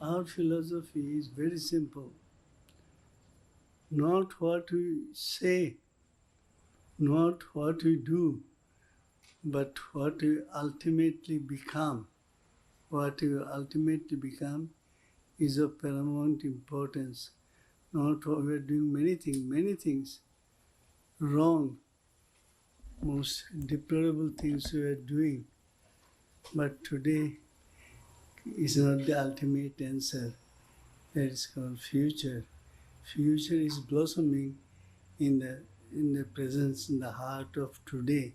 our philosophy is very simple. Not what we say, not what we do, but what we ultimately become. What we ultimately become is of paramount importance. Not what we are doing many things wrong, most deplorable things we are doing. But today is not the ultimate answer. That is called future. Future is blossoming in the presence, in the heart of today.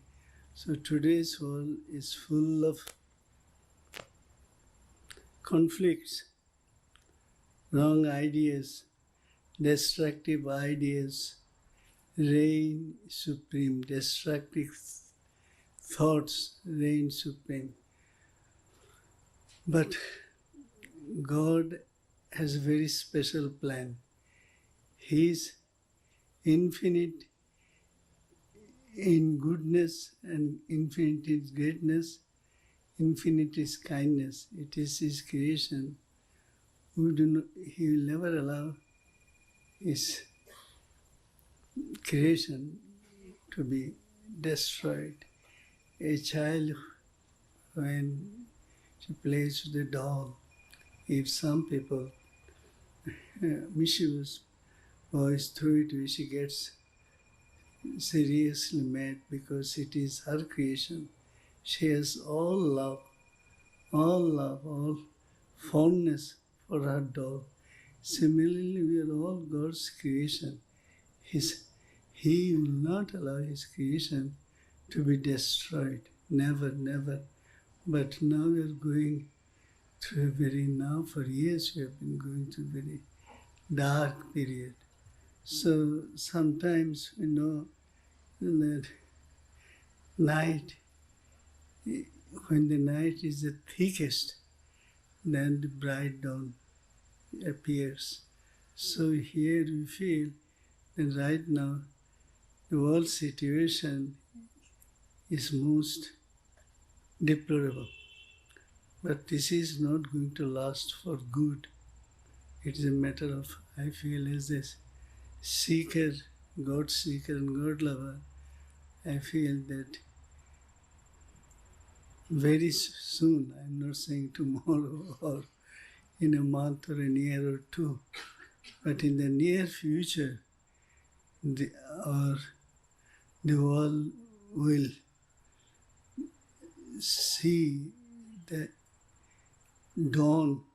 So today's world is full of conflicts, wrong ideas, destructive ideas, reign supreme, destructive thoughts reign supreme. But God has a very special plan. He is infinite in goodness and infinite in greatness, infinite is kindness. It is His creation. He will never allow His creation to be destroyed. A child, when she plays with a doll, if some people mischievous boys throw it away, she gets seriously mad because it is her creation. She has all love, all fondness for her doll. Similarly, we are all God's creation. He will not allow His creation to be destroyed. Never, never. But now we are going through for years we have been going through a very dark period. So sometimes we know that night, when the night is the thickest, then the bright dawn appears. So here we feel that right now the world situation is most deplorable. But this is not going to last for good. It is a matter of, I feel, as a seeker, God seeker and God lover, I feel that very soon, I'm not saying tomorrow or in a month or a year or two, but in the near future, the world will see the dawn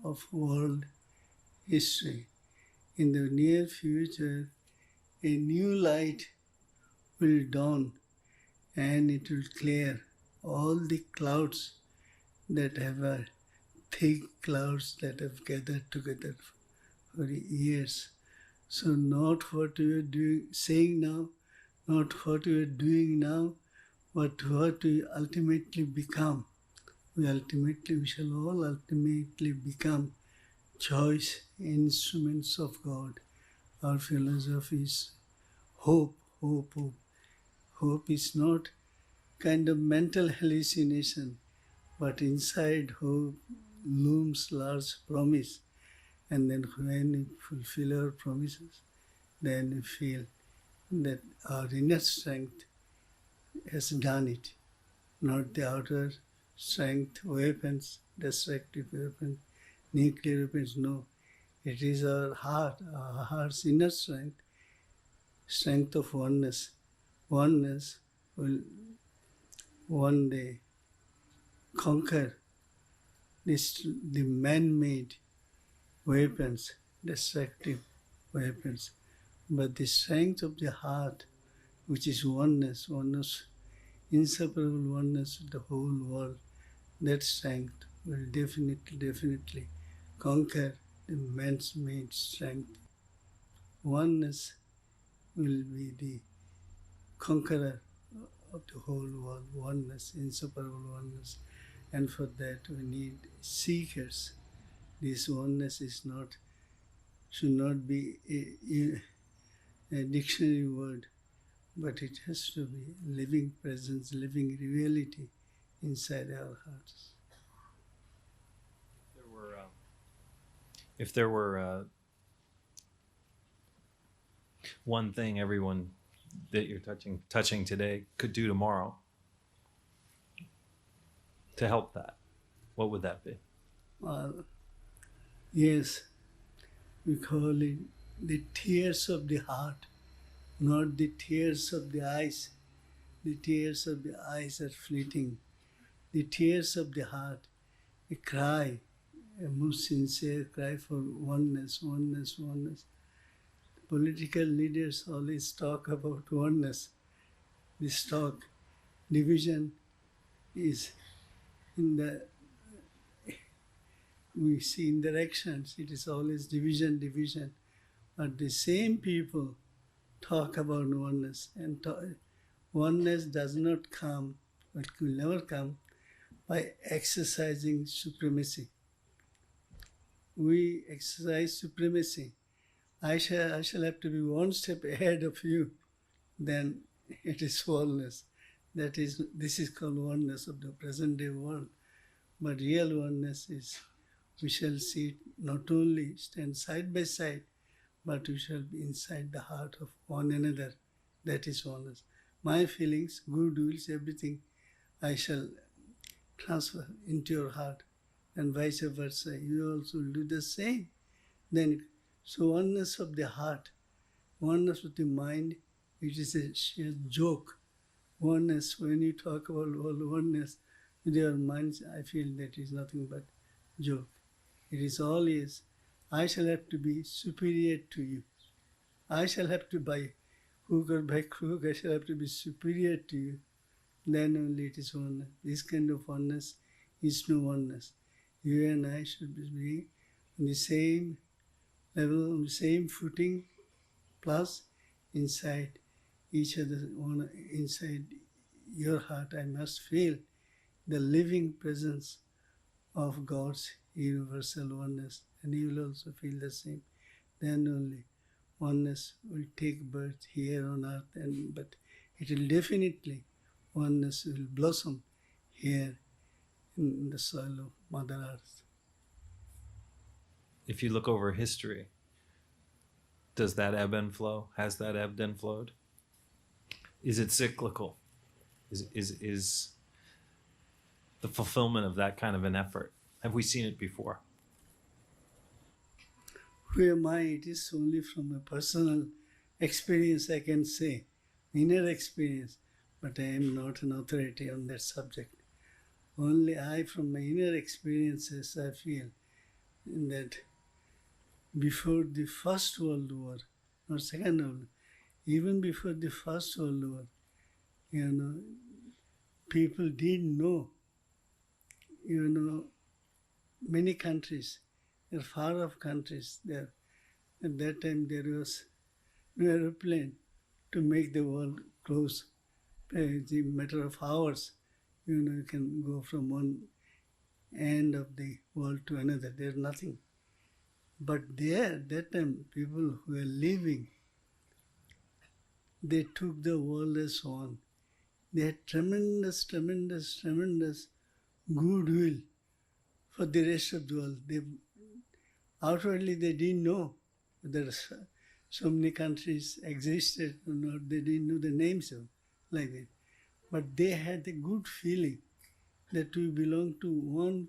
of world history. In the near future, a new light will dawn and it will clear all the clouds that have thick clouds that have gathered together for years. So not what we are saying now, not what we are doing now, but what we ultimately become. We shall all ultimately become choice instruments of God. Our philosophy is hope. Hope is not kind of mental hallucination, but inside hope looms large promise. And then when we fulfill our promises, then we feel that our inner strength has done it, not the outer strength, weapons, destructive weapons, nuclear weapons, no. It is our heart's inner strength of oneness. Oneness will one day conquer the man-made weapons, destructive weapons. But the strength of the heart, which is oneness, inseparable oneness with the whole world, that strength will definitely conquer the man's made strength. Oneness will be the conqueror of the whole world, oneness, inseparable oneness. And for that we need seekers. This oneness should not be a dictionary word, but it has to be living presence, living reality inside our hearts. If there were one thing everyone that you're touching today could do tomorrow to help that, what would that be? Yes, we call it the tears of the heart, not the tears of the eyes. The tears of the eyes are fleeting. The tears of the heart, a cry, a most sincere cry for oneness, oneness, oneness. Political leaders always talk about oneness. This talk, division is in the, we see in their actions, it is always division, division. But the same people talk about oneness, and oneness does not come, it will never come, by exercising supremacy. We exercise supremacy. I shall have to be one step ahead of you, then it is oneness. This is called oneness of the present day world. But real oneness is, we shall see it not only stand side by side, but we shall be inside the heart of one another. That is oneness. My feelings, good wills, everything, I shall transfer into your heart, and vice versa. You also will do the same. Then, so oneness of the heart, oneness of the mind, it is a sheer joke. Oneness, when you talk about oneness with your minds, I feel that is nothing but joke. It is always, I shall have to be superior to you. I shall have to, by hook or by crook, I shall have to be superior to you. Then only it is oneness. This kind of oneness is no oneness. You and I should be on the same level, on the same footing, plus inside each other, inside your heart, I must feel the living presence of God's universal oneness, and you will also feel the same. Then only oneness will take birth here on earth, but it will definitely, oneness will blossom here in the soil of Mother Earth. If you look over history, does that ebb and flow? Has that ebbed and flowed? Is it cyclical? Is the fulfillment of that kind of an effort? Have we seen it before? Who am I? It is only from a personal experience I can say, inner experience, but I am not an authority on that subject. Only I, from my inner experiences, I feel that before the First World War, or Second World War, even before the First World War, people didn't know, many countries, they're far off countries there. At that time there was no aeroplane to make the world close. It's a matter of hours. You can go from one end of the world to another. There's nothing. But there, at that time, people who were living, they took the world as one. They had tremendous, tremendous, tremendous goodwill for the rest of the world. Outwardly, they didn't know whether so many countries existed or not. They didn't know the names of like that. But they had a good feeling that we belong to one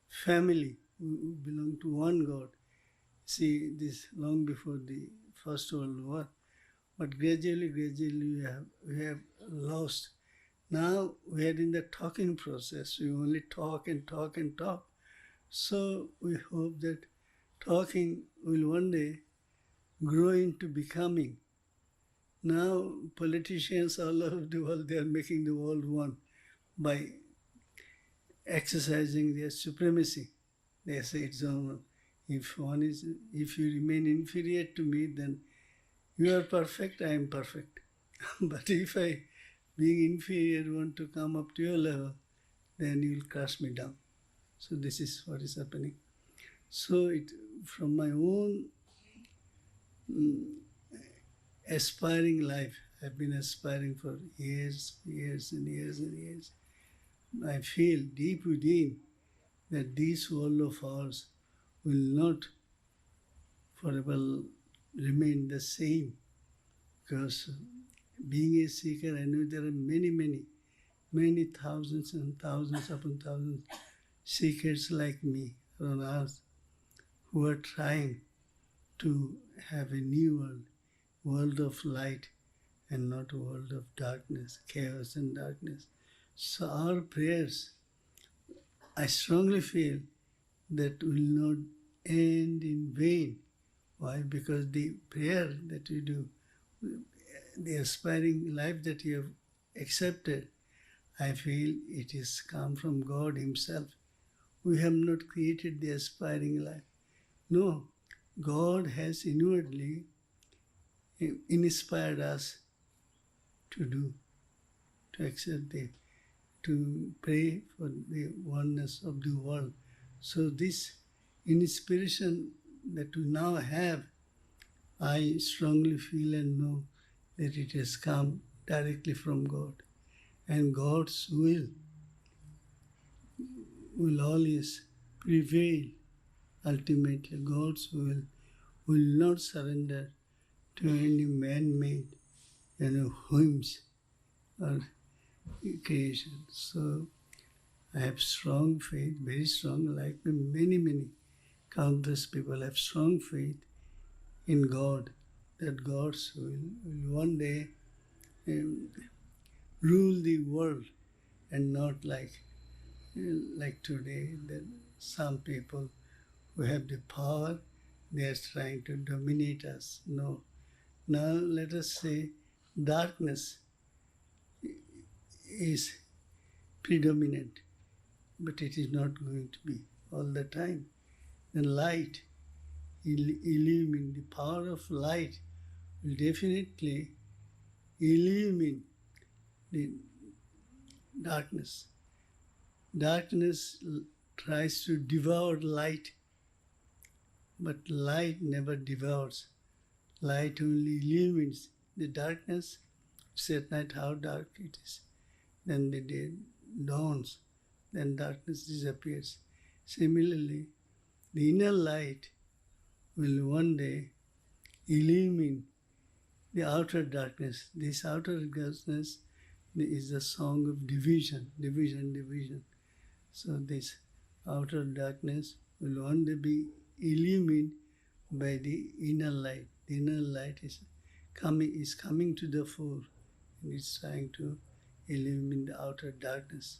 family, we belong to one God. See, this long before the First World War. But gradually we have lost. Now we are in the talking process. We only talk and talk and talk. So we hope that talking will one day grow into becoming. Now politicians all over the world, they are making the world one by exercising their supremacy. They say it's on. If you remain inferior to me, then you are perfect, I am perfect. But if I, being inferior, want to come up to your level, then you will crush me down. So this is what is happening. So from my own aspiring life, I've been aspiring for years and years and years. I feel deep within that this world of ours will not forever remain the same. Because being a seeker, I know there are many thousands and thousands upon thousands seekers like me on earth who are trying to have a new world of light and not a world of darkness, chaos and darkness. So our prayers, I strongly feel, that will not end in vain. Why? Because the prayer that you do, the aspiring life that you have accepted, I feel it is come from God Himself. We have not created the aspiring life. No, God has inwardly inspired us to accept to pray for the oneness of the world. So this inspiration that we now have, I strongly feel and know that it has come directly from God. And God's will always prevail. Ultimately, God's will not surrender to any man-made whims or creation. So I have strong faith, very strong, like many countless people have strong faith in God, that God's will one day rule the world, and not like today, that some people who have the power, they are trying to dominate us. No. Now let us say darkness is predominant, but it is not going to be all the time. Then light, illumine, the power of light will definitely illumine the darkness. Darkness tries to devour light, but light never devours. Light only illumines the darkness. It's at night how dark it is. Then the day dawns, then darkness disappears. Similarly, the inner light will one day illumine the outer darkness. This outer darkness is the song of division. So this outer darkness will one day be illumined by the inner light. The inner light is coming to the fore, and it's trying to illumine the outer darkness.